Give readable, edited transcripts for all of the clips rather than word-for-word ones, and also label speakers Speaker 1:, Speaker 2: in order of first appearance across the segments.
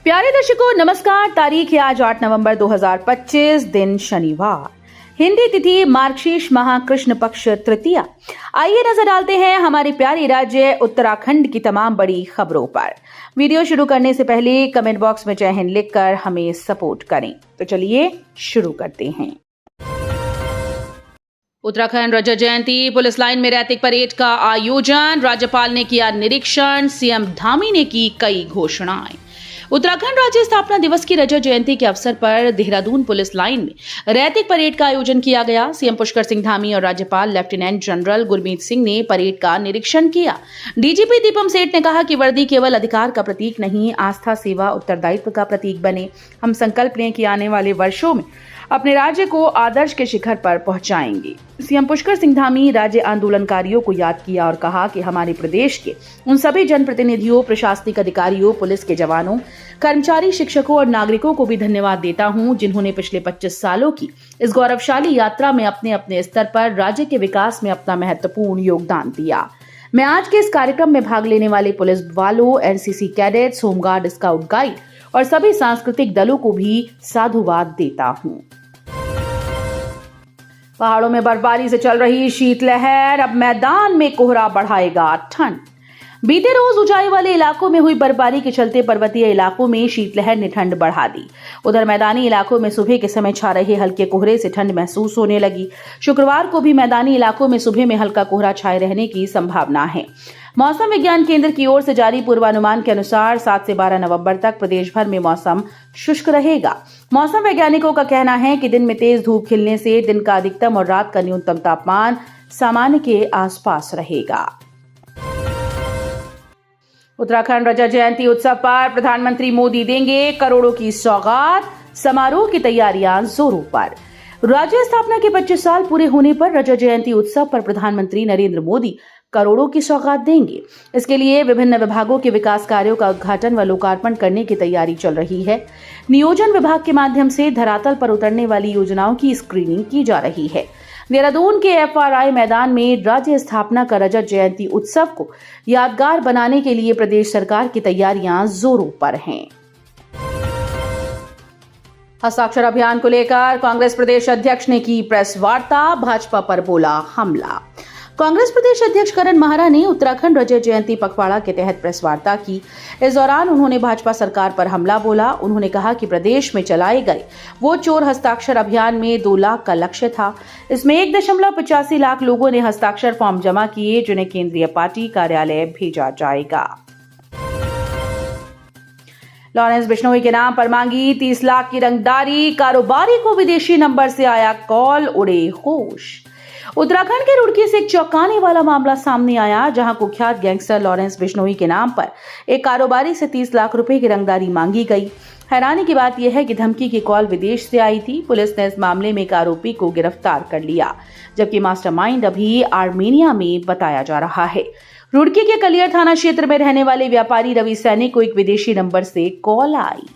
Speaker 1: प्यारे दर्शकों नमस्कार। तारीख है आज 8 नवंबर 2025, दिन शनिवार। हिंदी तिथि मार्गशीर्ष माह कृष्ण पक्ष तृतीया। आइए नजर डालते हैं हमारे प्यारे राज्य उत्तराखंड की तमाम बड़ी खबरों पर। वीडियो शुरू करने से पहले कमेंट बॉक्स में जय हिंद लिखकर हमें सपोर्ट करें। तो चलिए शुरू करते हैं। उत्तराखंड रजत जयंती, पुलिस लाइन में रैतिक परेड का आयोजन, राज्यपाल ने किया निरीक्षण, सीएम धामी ने की कई घोषणाएं। उत्तराखंड राज्य स्थापना दिवस की रजत जयंती के अवसर पर देहरादून पुलिस लाइन में रैतिक परेड का आयोजन किया गया। सीएम पुष्कर सिंह धामी और राज्यपाल लेफ्टिनेंट जनरल गुरमीत सिंह ने परेड का निरीक्षण किया। डीजीपी दीपम सेठ ने कहा कि वर्दी केवल अधिकार का प्रतीक नहीं, आस्था, सेवा, उत्तरदायित्व का प्रतीक बने। हम संकल्प लें कि आने वाले वर्षों में अपने राज्य को आदर्श के शिखर पर पहुंचाएंगे। सीएम पुष्कर सिंह धामी राज्य आंदोलनकारियों को याद किया और कहा कि हमारे प्रदेश के उन सभी जनप्रतिनिधियों, प्रशासनिक अधिकारियों, पुलिस के जवानों, कर्मचारी, शिक्षकों और नागरिकों को भी धन्यवाद देता हूं, जिन्होंने पिछले 25 सालों की इस गौरवशाली यात्रा में अपने अपने स्तर पर राज्य के विकास में अपना महत्वपूर्ण योगदान दिया। मैं आज के इस कार्यक्रम में भाग लेने वाले पुलिस वालों, NCC cadets, home guard, scout guide और सभी सांस्कृतिक दलों को भी साधुवाद देता हूं। पहाड़ों में बर्फबारी से चल रही शीतलहर, अब मैदान में कोहरा बढ़ाएगा ठंड। बीते रोज ऊंचाई वाले इलाकों में हुई बर्फबारी के चलते पर्वतीय इलाकों में शीतलहर ने ठंड बढ़ा दी। उधर मैदानी इलाकों में सुबह के समय छा रहे हल्के कोहरे से ठंड महसूस होने लगी। शुक्रवार को भी मैदानी इलाकों में सुबह में हल्का कोहरा छाए रहने की संभावना है। मौसम विज्ञान केंद्र की ओर से जारी पूर्वानुमान के अनुसार 7 से 12 नवंबर तक प्रदेश भर में मौसम शुष्क रहेगा। मौसम वैज्ञानिकों का कहना है कि दिन में तेज धूप खिलने से दिन का अधिकतम और रात का न्यूनतम तापमान सामान्य के आसपास रहेगा। उत्तराखंड रजत जयंती उत्सव पर प्रधानमंत्री मोदी देंगे करोड़ों की सौगात, समारोह की तैयारियां जोरों पर। राज्य स्थापना के 25 साल पूरे होने पर रजत जयंती उत्सव पर प्रधानमंत्री नरेंद्र मोदी करोड़ों की सौगात देंगे। इसके लिए विभिन्न विभागों के विकास कार्यों का उद्घाटन व लोकार्पण करने की तैयारी चल रही है। नियोजन विभाग के माध्यम से धरातल पर उतरने वाली योजनाओं की स्क्रीनिंग की जा रही है। देहरादून के एफआरआई मैदान में राज्य स्थापना का रजत जयंती उत्सव को यादगार बनाने के लिए प्रदेश सरकार की तैयारियां जोरों पर हैं। हस्ताक्षर अभियान को लेकर कांग्रेस प्रदेश अध्यक्ष ने की प्रेस वार्ता, भाजपा पर बोला हमला। कांग्रेस प्रदेश अध्यक्ष करण माहरा ने उत्तराखंड रजत जयंती पखवाड़ा के तहत प्रेस वार्ता की। इस दौरान उन्होंने भाजपा सरकार पर हमला बोला। उन्होंने कहा कि प्रदेश में चलाए गए वो चोर हस्ताक्षर अभियान में 2 लाख का लक्ष्य था। इसमें 1.85 लाख लोगों ने हस्ताक्षर फॉर्म जमा किए, जिन्हें केंद्रीय पार्टी कार्यालय भेजा जाएगा। लॉरेंस बिश्नोई के नाम पर मांगी 30 लाख की रंगदारी, कारोबारी को विदेशी नंबर से आया कॉल, उड़े होश। उत्तराखंड के रुड़की से एक चौंकाने वाला मामला सामने आया, जहां कुख्यात गैंगस्टर लॉरेंस बिश्नोई के नाम पर एक कारोबारी से 30 लाख रुपए की रंगदारी मांगी गई। हैरानी की बात यह है कि धमकी की कॉल विदेश से आई थी। पुलिस ने इस मामले में एक आरोपी को गिरफ्तार कर लिया, जबकि मास्टरमाइंड अभी आर्मेनिया में बताया जा रहा है। रुड़की के कलियर थाना क्षेत्र में रहने वाले व्यापारी रवि सैनी को एक विदेशी नंबर से कॉल आई।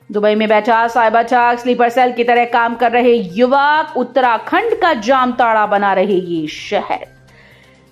Speaker 1: दुबई में बैठा साइबर ठग, स्लीपर सेल की तरह काम कर रहे युवक, उत्तराखंड का जामताड़ा बना रहे ये शहर।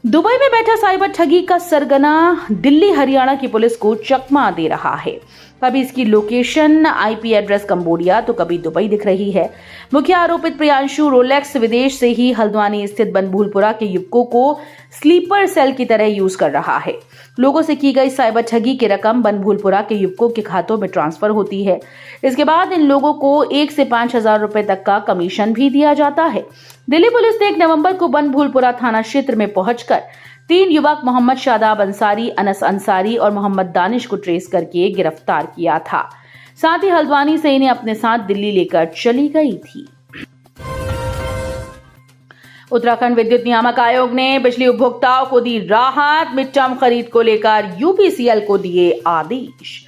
Speaker 1: दुबई में बैठा साइबर ठगी का सरगना दिल्ली हरियाणा की पुलिस को चकमा दे रहा है। कभी इसकी लोकेशन आईपी एड्रेस कंबोडिया तो कभी दुबई दिख रही है। मुख्य आरोपित प्रियांशु रोलेक्स विदेश से ही हल्द्वानी स्थित बनभूलपुरा के युवकों को स्लीपर सेल की तरह यूज कर रहा है। लोगों से की गई साइबर ठगी की रकम बनभूलपुरा के युवकों के खातों में ट्रांसफर होती है। इसके बाद इन लोगों को 1 से 5,000 रुपए तक का कमीशन भी दिया जाता है। दिल्ली पुलिस ने 1 नवंबर को बनभूलपुरा थाना क्षेत्र में पहुंचकर 3 युवक मोहम्मद शादाब अंसारी, अनस अंसारी और मोहम्मद दानिश को ट्रेस करके गिरफ्तार किया था। साथ ही हल्द्वानी से इन्हें अपने साथ दिल्ली लेकर चली गई थी। उत्तराखंड विद्युत नियामक आयोग ने बिजली उपभोक्ताओं को दी राहत, मिड टर्म खरीद को लेकर यूपीसीएल को दिए आदेश।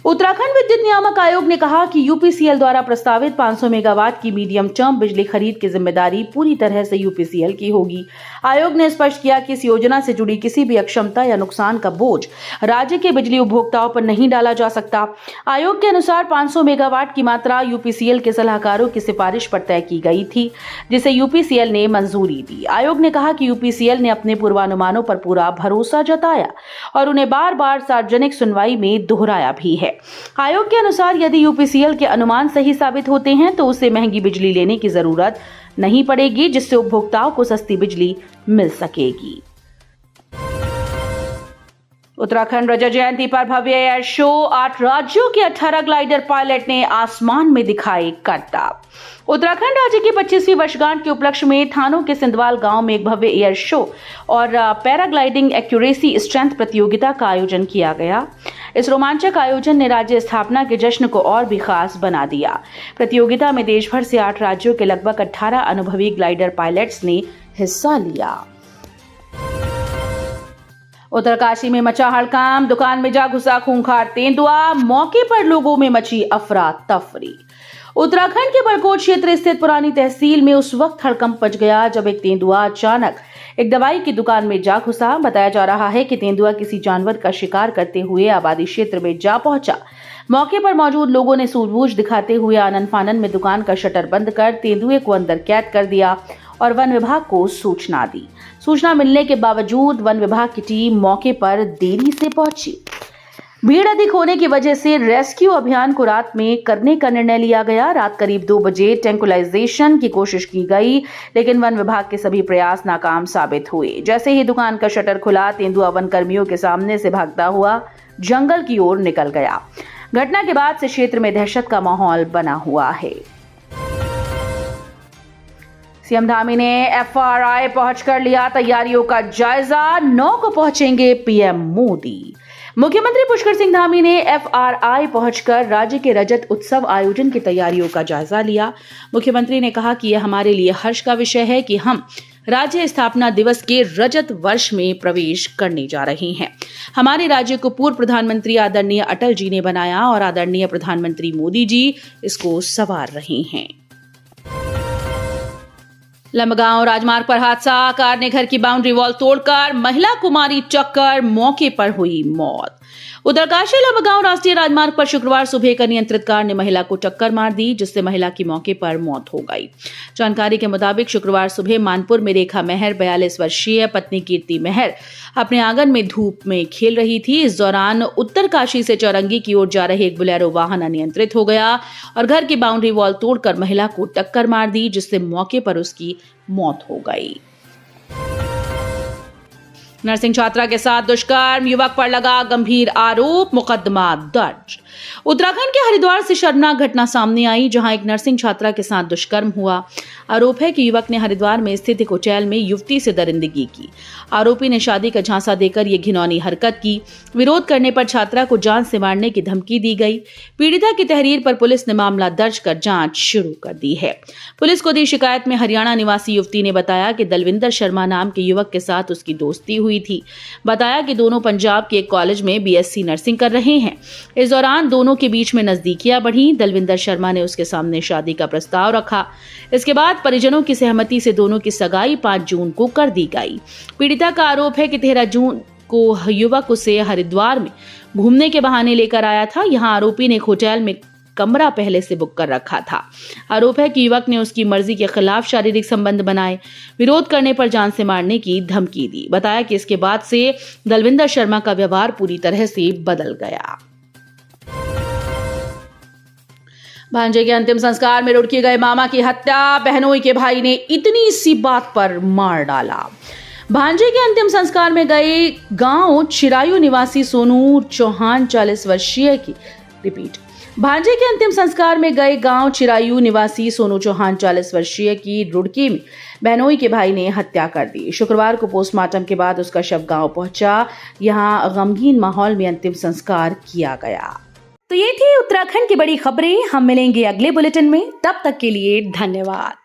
Speaker 1: उत्तराखंड विद्युत नियामक आयोग ने कहा कि यूपीसीएल द्वारा प्रस्तावित 500 मेगावाट की मीडियम टर्म बिजली खरीद की जिम्मेदारी पूरी तरह से यूपीसीएल की होगी। आयोग ने स्पष्ट किया कि इस योजना से जुड़ी किसी भी अक्षमता या नुकसान का बोझ राज्य के बिजली उपभोक्ताओं पर नहीं डाला जा सकता। आयोग के अनुसार 500 मेगावाट की मात्रा यूपीसीएल के सलाहकारों की सिफारिश पर तय की गई थी, जिसे यूपीसीएल ने मंजूरी दी। आयोग ने कहा कि यूपीसीएल ने अपने पूर्वानुमानों पर पूरा भरोसा जताया और उन्हें बार बार सार्वजनिक सुनवाई में दोहराया भी है। आयोग के अनुसार यदि यूपीसीएल के अनुमान सही साबित होते हैं तो उसे महंगी बिजली लेने की जरूरत नहीं पड़ेगी, जिससे उपभोक्ताओं को सस्ती बिजली मिल सकेगी। उत्तराखंड रजत जयंती पर भव्य एयर शो, 8 राज्यों के 18 ग्लाइडर पायलट ने आसमान में दिखाए करतब। उत्तराखंड राज्य की 25वीं वर्षगांठ के उपलक्ष्य में थानों के सिंधवाल गांव में एक भव्य एयर शो और पैराग्लाइडिंग एक्यूरेसी स्ट्रेंथ प्रतियोगिता का आयोजन किया गया। इस रोमांचक आयोजन ने राज्य स्थापना के जश्न को और भी खास बना दिया। प्रतियोगिता में देश भर से 8 राज्यों के लगभग 18 अनुभवी ग्लाइडर पायलट्स ने हिस्सा लिया। उत्तरकाशी में मचा हड़कंप, दुकान में जा घुसा खूंखार तेंदुआ, मौके पर लोगों में मची अफरा तफरी। उत्तराखंड के बड़कोट क्षेत्र स्थित पुरानी तहसील में उस वक्त हड़कंप मच गया जब एक तेंदुआ अचानक एक दवाई की दुकान में जा घुसा। बताया जा रहा है कि तेंदुआ किसी जानवर का शिकार करते हुए आबादी क्षेत्र में जा पहुंचा। मौके पर मौजूद लोगों ने सूझबूझ दिखाते हुए आनन फानन में दुकान का शटर बंद कर तेंदुए को अंदर कैद कर दिया और वन विभाग को सूचना दी। सूचना मिलने के बावजूद वन विभाग की टीम मौके पर देरी से पहुंची। भीड़ अधिक होने की वजह से रेस्क्यू अभियान को रात में करने का निर्णय लिया गया। रात करीब 2 बजे ट्रैंकुलाइजेशन की कोशिश की गई, लेकिन वन विभाग के सभी प्रयास नाकाम साबित हुए। जैसे ही दुकान का शटर खुला, तेंदुआ वन कर्मियों के सामने से भागता हुआ जंगल की ओर निकल गया। घटना के बाद से क्षेत्र में दहशत का माहौल बना हुआ है। सीएम धामी ने एफआरआई पहुंचकर लिया तैयारियों का जायजा, 9 को पहुंचेंगे पीएम मोदी। मुख्यमंत्री पुष्कर सिंह धामी ने एफआरआई पहुंचकर राज्य के रजत उत्सव आयोजन की तैयारियों का जायजा लिया। मुख्यमंत्री ने कहा कि यह हमारे लिए हर्ष का विषय है कि हम राज्य स्थापना दिवस के रजत वर्ष में प्रवेश करने जा रहे हैं। हमारे राज्य को पूर्व प्रधानमंत्री आदरणीय अटल जी ने बनाया और आदरणीय प्रधानमंत्री मोदी जी इसको संवार रहे हैं। लंबगांव राजमार्ग पर हादसा, कार ने घर की बाउंड्री वॉल तोड़कर महिला को मारी टक्कर, मौके पर हुई मौत। उत्तरकाशी लंबगांव राष्ट्रीय राजमार्ग पर शुक्रवार सुबह एक अनियंत्रित कार ने महिला को टक्कर मार दी, जिससे महिला की मौके पर मौत हो गई। जानकारी के मुताबिक शुक्रवार सुबह मानपुर में रेखा मेहर 42 वर्षीय पत्नी कीर्ति मेहर अपने आंगन में धूप में खेल रही थी। इस दौरान उत्तरकाशी से चौरंगी की ओर जा रहे एक बोलेरो वाहन अनियंत्रित हो गया और घर की बाउंड्री वॉल तोड़कर महिला को टक्कर मार दी, जिससे मौके पर उसकी मौत हो गई। नर्सिंग छात्रा के साथ दुष्कर्म, युवक पर लगा गंभीर आरोप, मुकदमा दर्ज। उत्तराखंड के हरिद्वार से शर्मनाक घटना सामने आई, जहां एक नर्सिंग छात्रा के साथ दुष्कर्म हुआ। आरोप है कि युवक ने हरिद्वार में स्थित एक होटल में युवती से दरिंदगी की। आरोपी ने शादी का झांसा देकर ये घिनौनी हरकत की। विरोध करने पर छात्रा को जान से मारने की धमकी दी गई। पीड़िता की तहरीर पर पुलिस ने मामला दर्ज कर जांच शुरू कर दी है। पुलिस को दी शिकायत में हरियाणा निवासी युवती ने बताया कि दलविंदर शर्मा नाम के युवक के साथ उसकी दोस्ती हुई थी। बताया कि दोनों पंजाब के एक कॉलेज में बीएससी नर्सिंग कर रहे हैं। इस दौरान दोनों के बीच में नजदीकियां बढ़ी। दलविंदर शर्मा ने उसके सामने शादी का प्रस्ताव रखा। इसके बाद परिजनों की सहमति से दोनों की सगाई 5 जून को कर दी गई। पीड़िता का आरोप है कि 13 जून को युवक उसे हरिद्वार में घूमने के बहाने लेकर आया था। यहां आरोपी ने एक होटल में कमरा पहले से बुक कर रखा था। आरोप है कि युवक ने उसकी मर्जी के खिलाफ शारीरिक संबंध बनाए, विरोध करने पर जान से मारने की धमकी दी। बताया कि इसके बाद से दलविंदर शर्मा का व्यवहार पूरी तरह से बदल गया। भांजे के अंतिम संस्कार में रुड़की गए मामा की हत्या, बहनोई के भाई ने इतनी सी बात पर मार डाला। भांजे के अंतिम संस्कार में गए गांव चिरायू निवासी सोनू चौहान 40 वर्षीय की भांजे के अंतिम संस्कार में गए गांव चिरायू निवासी सोनू चौहान 40 वर्षीय की रुड़की में बहनोई के भाई ने हत्या कर दी। शुक्रवार को पोस्टमार्टम के बाद उसका शव गांव पहुंचा। यहां गमगीन माहौल में अंतिम संस्कार किया गया। तो ये थी उत्तराखंड की बड़ी खबरें। हम मिलेंगे अगले बुलेटिन में, तब तक के लिए धन्यवाद।